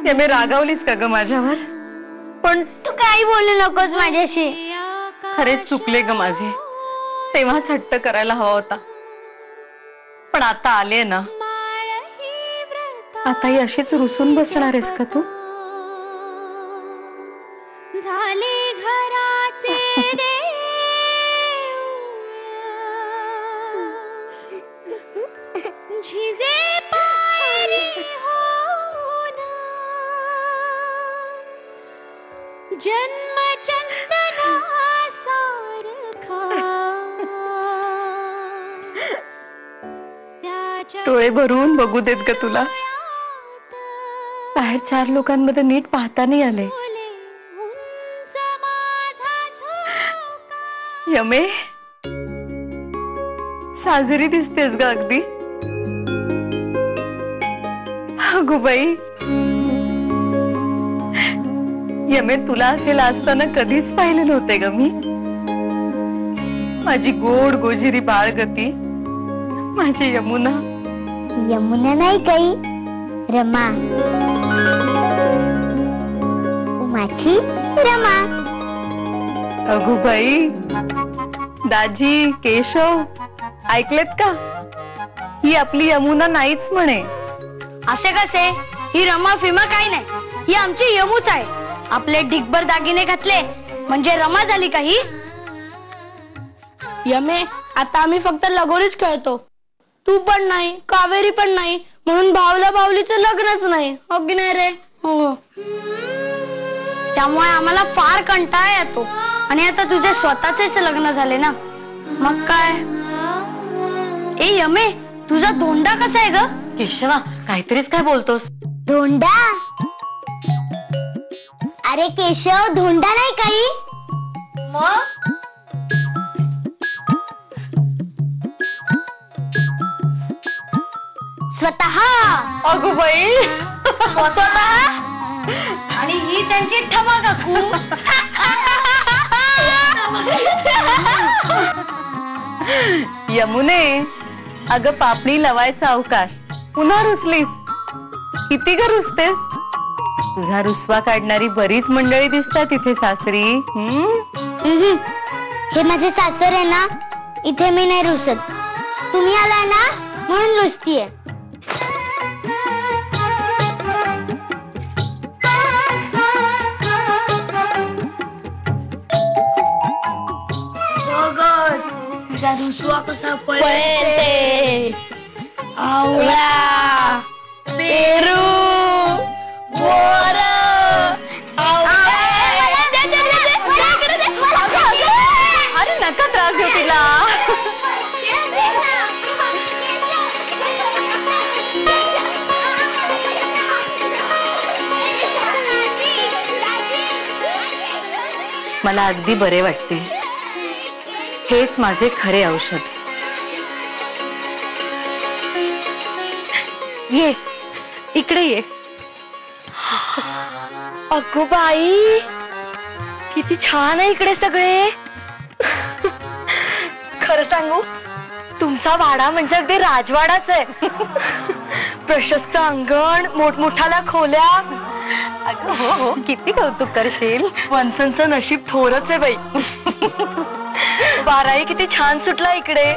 यमे रागावलीस का ग माझ्यावर? पण तू काही बोलू नकोस माझ्याशी. खरेच चुकले ग माझे. तेव्हाच हट्ट करायला हवा होता. पण आता आले ना, आता अशीच रुसून बसणार आहेस का तू? झाले घराचे झिजे पारी होऊन जन्म चंदना सारखा डोळे भरून बघू देत ग तुला. बाहेर चार लोकांमध्ये नीट पाहता नाही आले. यमे साजरी दिसतेस ग अगदी. अगो बाई, यमे तुला असेल असताना कधीच पाहिले नव्हते ग मी. माझी गोड गोजिरी बाळगती, माझी यमुना. यमुना नाही काही, रमा. उमाची रमा. अगो बाई, दाजी, केशव ऐकलेत का? ही आपली यमुना नाहीच म्हणे. असे कसे? ही रमा फिमा काही नाही, ही आमची यमूच आहे. आपले ढिगभर दागिने घातले म्हणजे रमा झाली का ही? यमे, आता आम्ही फक्त लगोरीच खेळतो. तू पण नाही, कावेरी पण नाही, म्हणून भावला भावलीचं लग्नच नाही. हो की नाही रे? हो. त्यामुळे आम्हाला फार कंटाळा येतो. आणि आता तुझे स्वतःचेच लग्न झाले ना, मग काय. ए यमे, तुझा धोंडा कसा आहे ग? केशवा, काहीतरीच काय बोलतोस? धोंडा? अरे केशव, धोंडा नाही काही. मग स्वतः. अगो बाई, स्वतः. आणि ही त्यांची ठमा काकू. यमुने, अगं पापणी लवायचा अवकाश. पुन्हा रुसलीस? किती ग रुसतेस? तुझा रुसवा काढणारी बरीच मंडळी दिसतात इथे सासरी. हे माझे सासर आहे ना, इथे मी नाही रुसत. तुम्ही आलाय ना म्हणून रुसतीये. तुझा रुसवा कसा पळते. आवळा, पेरू, बोर. अरे नका त्रास देऊ तिला. मला अगदी बरे वाटते. हेच माझे खरे औषध. ये इकडे ये. अगो बाई, किती छान आहे इकडे सगळे. खरं सांगू, तुमचा वाडा म्हणजे अगदी राजवाडाच आहे. प्रशस्त अंगण, मोठमोठाल्या खोल्या. अगं हो हो, किती कौतुक करशील. वंसनचं नशीब थोरच आहे बाई. वाराही किती छान सुटला इकडे.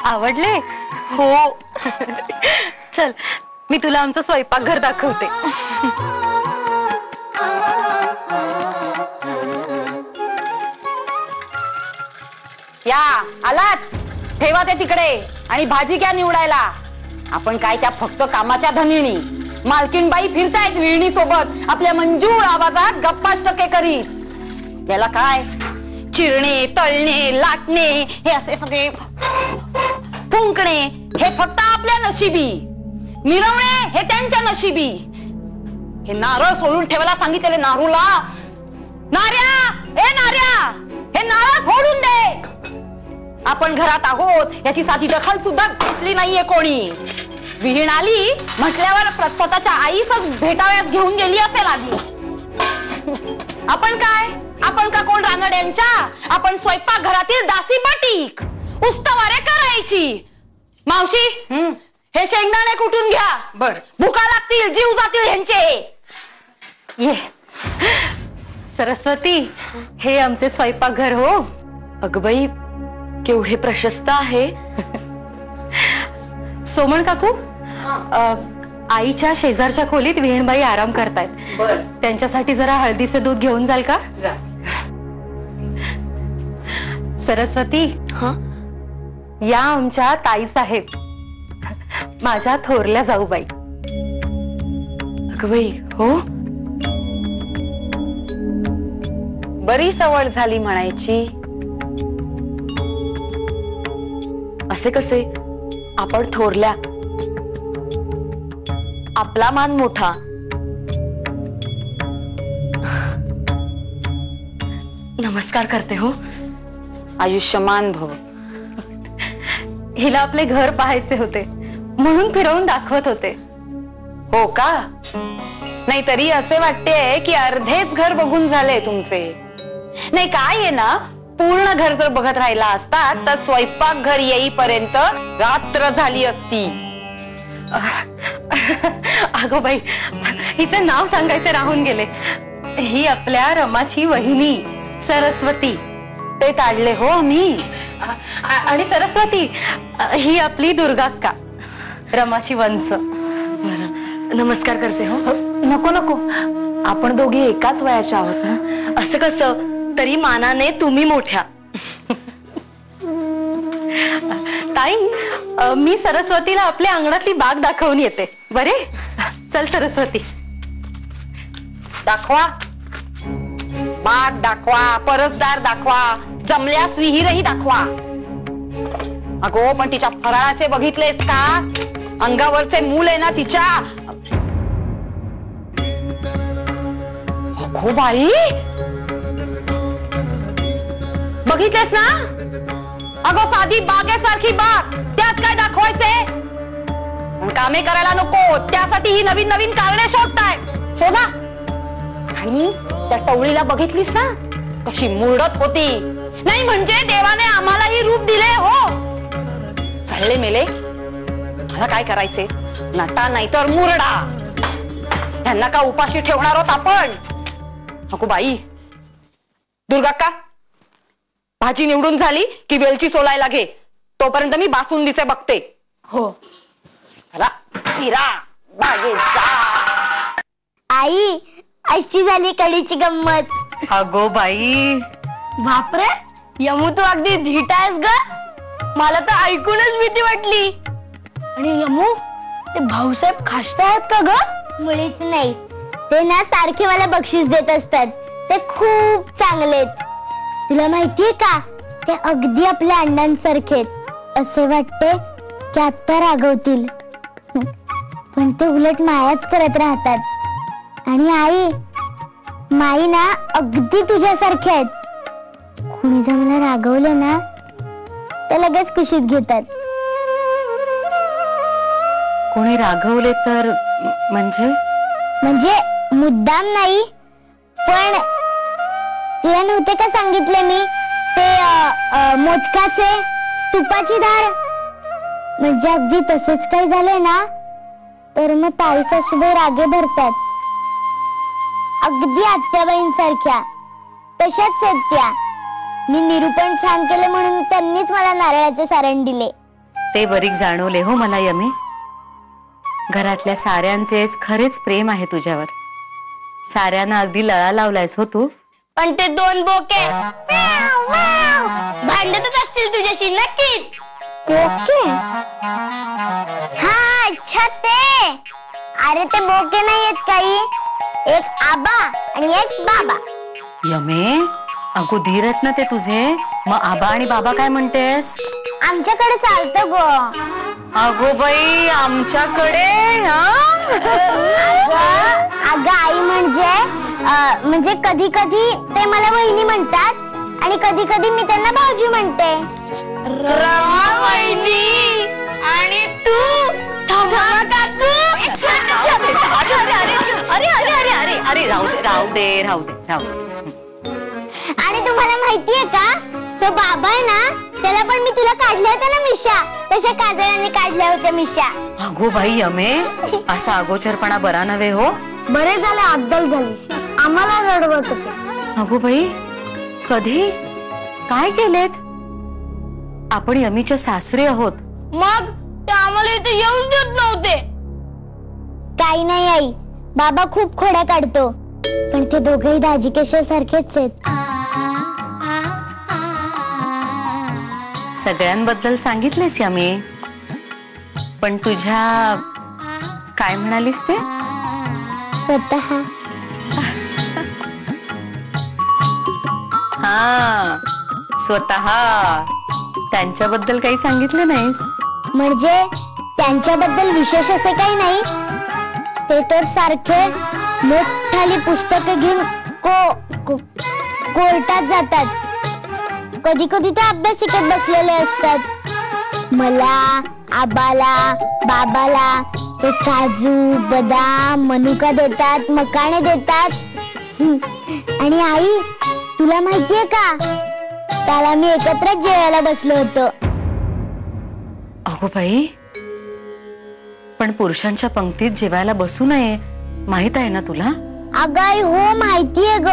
आवडले? हो. चल, मी तुला आमचं स्वयंपाकघर दाखवते. या आलात, ठेवा ते तिकडे आणि भाजी घ्या निवडायला. आपण काय त्या फक्त कामाच्या धनिणी. मालकीनबाई फिरतायत विहिणी सोबत आपल्या मंजूळ आवाजात गप्पाष्टके करीत. याला काय चिरणे, तळणे, लाटणे, हे असे सगळे फुंकणे हे फक्त आपल्या नशिबी. मिरवणे हे त्यांच्या नशिबी. हे नारळ सोडून ठेवायला सांगितलेले नारूला, नार्या ए नार्या, हे नारळ फोडून दे. आपण घरात आहोत याची साधी दखल सुद्धा घेतली नाहीये कोणी. विहीण आली म्हटल्यावर स्वतःच्या आईसच भेटाव्यास घेऊन गेली असेल आधी. आपण काय, आपण का कोण रानड्यांच्या? आपण स्वयंपाक घरातील दासी बाटीक, उस्तवारे करायची. मावशी, हे शेंगदाणे कुठून घ्या. बर, भुका लागतील, जीव जातील ह्यांचे. ये सरस्वती, हे आमचे स्वयंपाकघर हो. अगं बाई, केवढे प्रशस्त आहे. सोमन काकू, आईच्या शेजारच्या खोलीत विहीणबाई आराम करतायत. त्यांच्यासाठी जरा हळदीचे दूध घेऊन जाल का? सरस्वती, या आमच्या ताई साहेब, माझ्या थोरल्या जाऊबाई. अगं बाई, हो. बरी सवड झाली म्हणायची. असे कसे? आपण थोरल्या, आपला मान मोठा. नमस्कार करते हो. आयुष्यमान भव. हिला आपले घर पाहायचे होते म्हणून फिरवून दाखवत होते. हो का? नाही तरी असे वाटते की अर्धेच घर बघून झाले तुमचे. नाही काय आहे ना, पूर्ण घर जर बघत राहिला असता तर स्वयंपाक घर येईपर्यंत रात्र झाली असती. अगो बाई, हिचं नाव सांगायचे राहून गेले. ही आपल्या रमाची वहिनी सरस्वती. ते काढले हो आम्ही. आणि सरस्वती, ही आपली दुर्गाक्का, रमाची वंश. नमस्कार करते हो. नको नको, आपण दोघी एकाच वयाच्या आहोत ना. असं कसं? तरी मानाने तुम्ही मोठ्या. ताई, मी सरस्वतीला आपल्या अंगणातली बाग दाखवून येते. बरे, चल सरस्वती. दाखवा, बाग दाखवा, परसदार दाखवा, जमल्यास विहीरही दाखवा. अगो पण तिच्या फराळाचे बघितलेस का? अंगावरचे मूल आहे ना तिच्या. अगो बाई, बघितलेस ना? अगो साधी बागेसारखी बाग, त्यात काय दाखवायचे? कामे करायला नको, त्यासाठी ही नवीन नवीन कारणे शोधताय. शोधा. आणि त्या टवळीला बघितलीस ना, कशी मुरडत होती. नाही म्हणजे देवाने आम्हालाही रूप दिले हो. चढले मेले, मला काय करायचे? नटा नाही तर मुरडा. यांना का उपाशी ठेवणार आहोत आपण? अगो बाई, दुर्गाक्का, भाजी निवडून झाली की वेलची सोलायला घे. तोपर्यंत मी बासुंदीचे बघते. हो. चला फिरा बागेत जा. आई, अशी झाली कढीची गंमत. अगो बाई, बापरे, यमू तू अगदी धीट आहेस ग. मला तर ऐकूनच भीती वाटली. आणि यमू, ते भाऊसाहेब खासदार आहेत का ग? मुळीच नाही. ते ना सारखे मला बक्षीस देत असतात. ते खूप चांगलेत. तुला माहितीये का, ते अगदी आपल्या अण्णांसारखेत. असे वाटते की आत्ता रागवतील, पण ते उलट मायाच करत राहतात. आणि आई, माई ना अगदी तुझ्यासारखे आहेत. कुणी जर मला रागवलं ना, तर लगेच कुशीत घेतात. कोणी रागवले तर? म्हणजे मुद्दाम नाही, पण तुला नव्हते का सांगितले मी ते मोदकाचे तुपाची धार? म्हणजे अगदी तसेच काही झाले ना, तर मग ताई सासूबाई रागे धरतात. अगदी आत्याबाईंसारख्या तशाच आहेत त्या. मी निरूपण छान केले म्हणून त्यांनीच मला नारळाचे सारण दिले. ते बरीक जाणवले हो मला यमे. घरातल्या साऱ्यांचेच खरेच प्रेम आहे तुझ्यावर. साऱ्यांना अगदी लळा लावलायस हो तू. पण ते दोन बोके भांडतच असतील तुझ्याशी नक्कीच. बोके? हा, अच्छा ते. अरे ते बोके नाही आहेत काही. एक आबा आणि एक बाबा. यमे, अगो धीर आहेत ना ते तुझे. मग आबा आणि बाबा काय म्हणतेस? आमच्याकडे चालतं गो. अगो बाई, आमच्याकडे? अगं आई, म्हणजे कधी कधी ते मला वहिनी म्हणतात आणि कधी कधी मी त्यांना भाऊजी म्हणते. रमा वहिनी आणि तू थमा काकू. अरे राहू दे. आणि तुम्हाला माहितीये का, तो बाबा आहे ना, त्याला पण मी तुला काढल्या होत्या ना मिशा, तशा काजळाने काढल्या होत्या मिशा. अगो बाई यमे, असा अगोचरपणा बरा नव्हे हो. बरे झाले, अद्दल झाली. आम्हाला रडवत होते. अगो बाई, कधी काय केलेत? आपण यमीच्या सासरे आहोत. मग ते आम्हाला इथे येऊन देत नव्हते. काही नाही आई, बाबा खूप खोड्या काढतो, पण ते दोघेही दाजी केशवसारखेच आहेत. सगळ्यांबद्दल सांगितलेस यमी, पण तुझ्या काय म्हणालीस ते? स्वतः. हा, स्वतः त्यांच्याबद्दल काही सांगितलं नाहीस? म्हणजे त्यांच्याबद्दल विशेष असे काही नाही. ते तर सारखे मोठाली पुस्तकं घेऊन कोर्टात जातात. कधी कधी ते अभ्यास शिकत बसलेले असतात. मला, आबाला, बाबाला ते काजू, बदाम, मनुका देतात, मकाणे देतात. आणि आई, तुला माहितीये का, त्याला मी एकत्रच जेवायला बसलो होतो. अगो बाई, पण पुरुषांच्या पंक्तीत जेवायला बसू नये, माहित आहे ना तुला? अगं आई, हो माहितीये ग.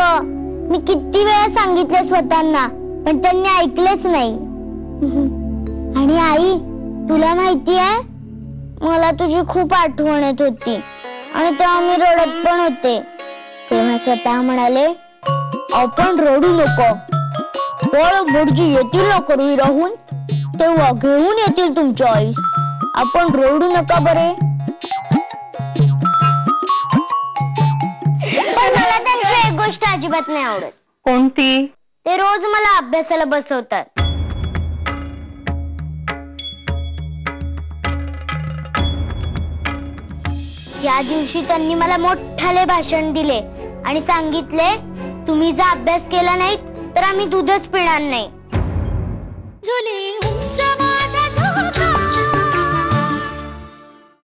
मी किती वेळा सांगितलं स्वतःना, पण त्यांनी ऐकलेच नाही. आणि आई, तुला माहितीये, मला तुझी खूप आठवण येत होती आणि तेव्हा मी रडत पण होते. तेव्हा स्वतः म्हणाले, आपण रडू नको, बळ भटजी येतील ना करवी राहून, तेव्हा घेऊन येतील तुमच्या आईस. आपण रडू नका बरे. पण मला त्यांची एक गोष्ट अजिबात नाही आवडत. कोणती? ते रोज मला अभ्यासाला बसवतात. या दिवशी त्यांनी मला मोठाले भाषण दिले आणि सांगितले, तुम्ही जर अभ्यास केला नाही तर आम्ही दूधच पिणार नाही.